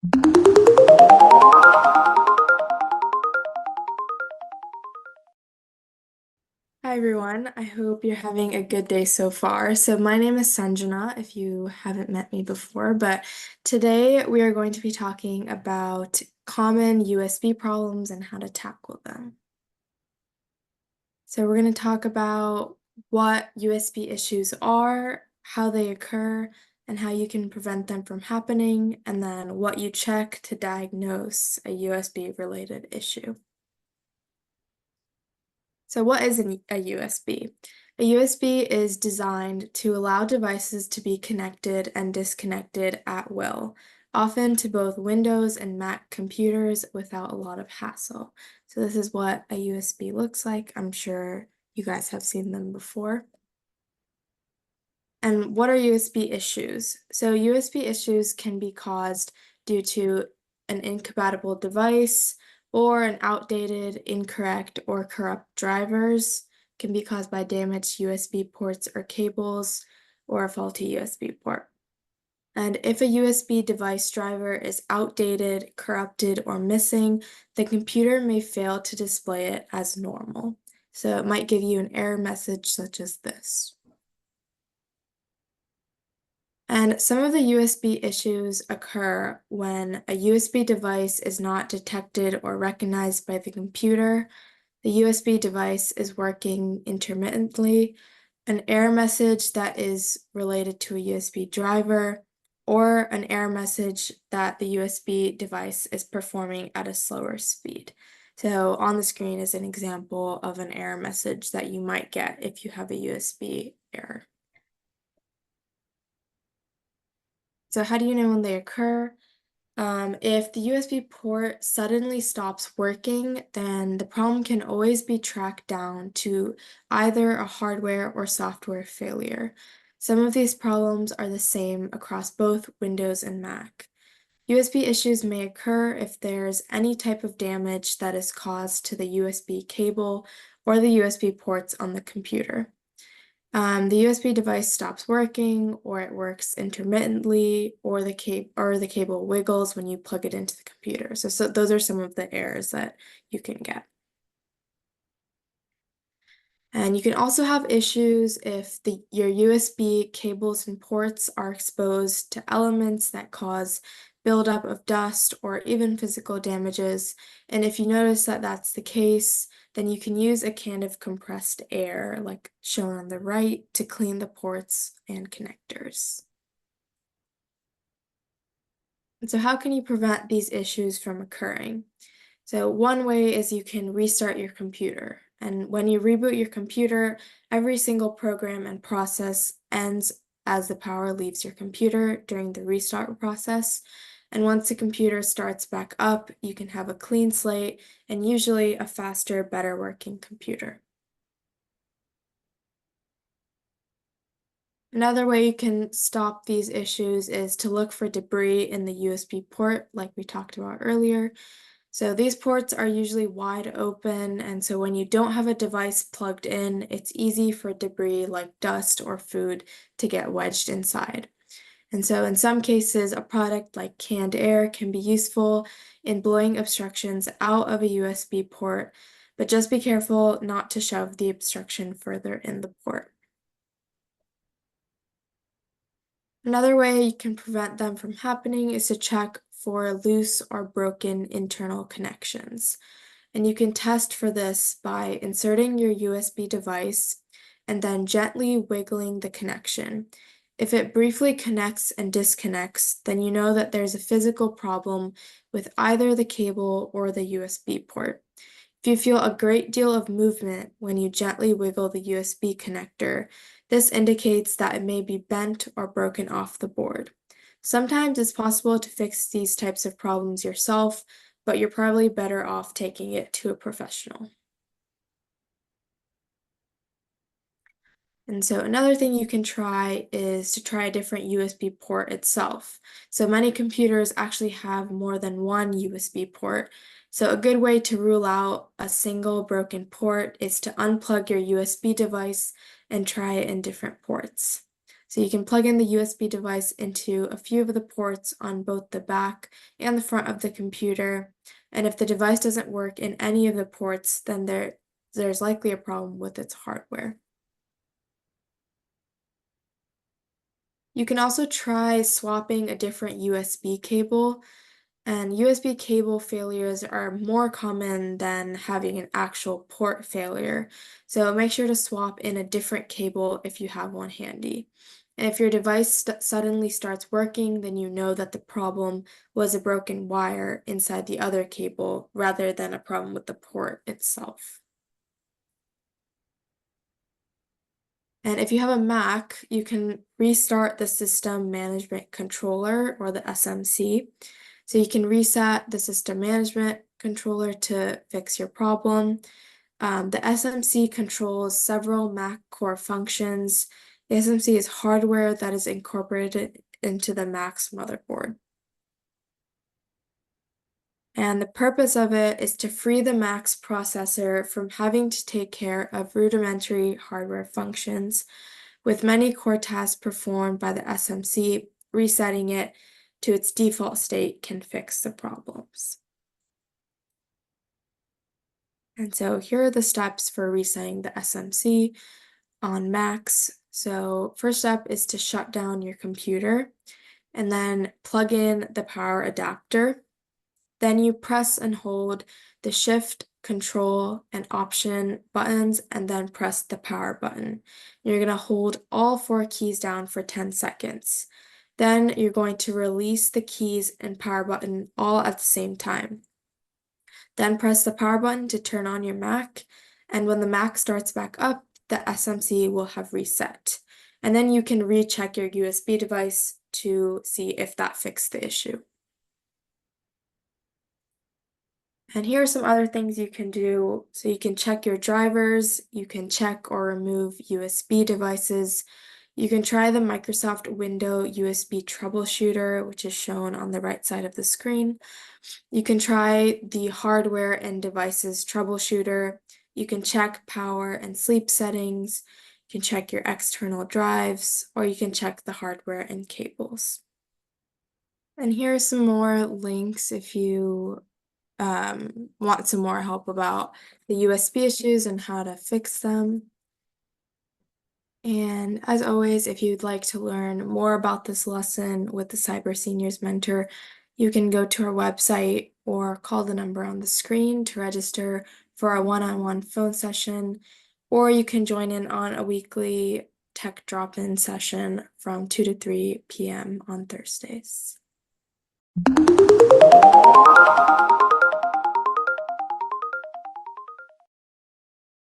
Hi everyone, I hope you're having a good day so far. So my name is Sanjana, if you haven't met me before, but today we are going to be talking about common USB problems and how to tackle them. So we're going to talk about what USB issues are, how they occur, and how you can prevent them from happening, and then what you check to diagnose a USB related issue. So what is a USB? A USB is designed to allow devices to be connected and disconnected at will, often to both Windows and Mac computers without a lot of hassle. So this is what a USB looks like. I'm sure you guys have seen them before. And what are USB issues? So USB issues can be caused due to an incompatible device or an outdated, incorrect, or corrupt drivers. Can be caused by damaged USB ports or cables or a faulty USB port. And if a USB device driver is outdated, corrupted, or missing, the computer may fail to display it as normal. So it might give you an error message such as this. And some of the USB issues occur when a USB device is not detected or recognized by the computer, the USB device is working intermittently, an error message that is related to a USB driver, or an error message that the USB device is performing at a slower speed. So on the screen is an example of an error message that you might get if you have a USB error. So how do you know when they occur? If the USB port suddenly stops working, then the problem can always be tracked down to either a hardware or software failure. Some of these problems are the same across both Windows and Mac. USB issues may occur if there's any type of damage that is caused to the USB cable or the USB ports on the computer. The USB device stops working, or it works intermittently, or the cable wiggles when you plug it into the computer. So those are some of the errors that you can get. And you can also have issues if your USB cables and ports are exposed to elements that cause buildup of dust or even physical damages. And if you notice that that's the case, then you can use a can of compressed air, like shown on the right, to clean the ports and connectors. And so how can you prevent these issues from occurring? So one way is you can restart your computer. And when you reboot your computer, every single program and process ends as the power leaves your computer during the restart process. And once the computer starts back up, you can have a clean slate and usually a faster, better working computer. Another way you can stop these issues is to look for debris in the USB port, like we talked about earlier. So these ports are usually wide open, and so when you don't have a device plugged in, it's easy for debris like dust or food to get wedged inside. And so in some cases, a product like canned air can be useful in blowing obstructions out of a USB port, but just be careful not to shove the obstruction further in the port. Another way you can prevent them from happening is to check for loose or broken internal connections. And you can test for this by inserting your USB device and then gently wiggling the connection. If it briefly connects and disconnects, then you know that there's a physical problem with either the cable or the USB port. If you feel a great deal of movement when you gently wiggle the USB connector, this indicates that it may be bent or broken off the board. Sometimes it's possible to fix these types of problems yourself, but you're probably better off taking it to a professional. And so another thing you can try is to try a different USB port itself. So many computers actually have more than one USB port. So a good way to rule out a single broken port is to unplug your USB device and try it in different ports. So you can plug in the USB device into a few of the ports on both the back and the front of the computer. And if the device doesn't work in any of the ports, then there's likely a problem with its hardware. You can also try swapping a different USB cable, and USB cable failures are more common than having an actual port failure. So make sure to swap in a different cable if you have one handy. And if your device suddenly starts working, then you know that the problem was a broken wire inside the other cable rather than a problem with the port itself. And if you have a Mac, you can restart the System Management Controller, or the SMC. So you can reset the System Management Controller to fix your problem. The SMC controls several Mac core functions. The SMC is hardware that is incorporated into the Mac's motherboard. And the purpose of it is to free the Mac's processor from having to take care of rudimentary hardware functions, with many core tasks performed by the SMC. Resetting it to its default state can fix the problems. And so here are the steps for resetting the SMC on Macs. So first step is to shut down your computer and then plug in the power adapter. Then you press and hold the Shift, Control, and Option buttons, and then press the power button. You're going to hold all 4 keys down for 10 seconds. Then you're going to release the keys and power button all at the same time. Then press the power button to turn on your Mac, and when the Mac starts back up, the SMC will have reset. And then you can recheck your USB device to see if that fixed the issue. And here are some other things you can do. So you can check your drivers, you can check or remove USB devices. You can try the Microsoft Windows USB troubleshooter, which is shown on the right side of the screen. You can try the hardware and devices troubleshooter. You can check power and sleep settings. You can check your external drives, or you can check the hardware and cables. And here are some more links if you want some more help about the USB issues and how to fix them. And as always, if you'd like to learn more about this lesson with the Cyber Seniors Mentor, you can go to our website or call the number on the screen to register for a one-on-one phone session, or you can join in on a weekly tech drop-in session from 2 to 3 p.m. on Thursdays.